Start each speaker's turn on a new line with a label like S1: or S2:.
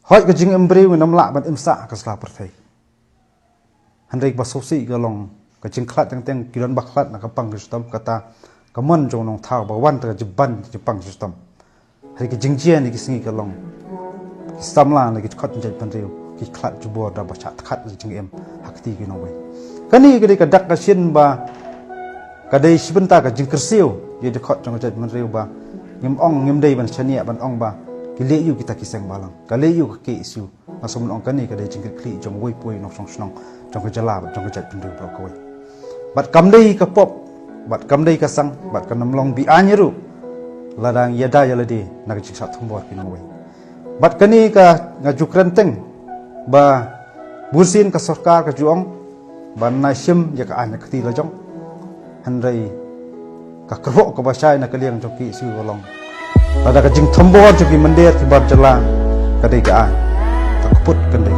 S1: hoi ka jing embreu nam la ban imsa ka sla perthai handai ba sosi ga long ka jing khlat teng kilon ba khlat na ka pang system kata ka mon jong nong thau ba wan ta jiban jipang system hari ka jing jian ni ki singi ka long system la ni ki khot jai pan reu ki khlat ju bo da ba chat khat jing em hakti ki no wei kani ka dak ka sin ba ka dei sibenta ka jing kersiu ye de khot jong jai pan reu ba ngim ong ngim dei ban chania ban ong ba ki le yu kita kiseng balang ka le yu ka ke isu masum ong kani ka dei jing kli jong wei pui nok song snong jong ka jala jong ka jai pan reu ba ko wei bat kam dei ka pop bat kam dei ka sang bat ka nam long bi anyeru ladang yada yaladi nak jik sat thumbor ki no wei bat kani ka ngajuk renteng ba bursin ka sarkar ka juong ban na sim ya ka an ka ti la jong hanrai ka kro ka basai na ka liang jong ki su golong pada ka jing thumbor ki mandir ki bar jala ka dei ka an ta put kan dei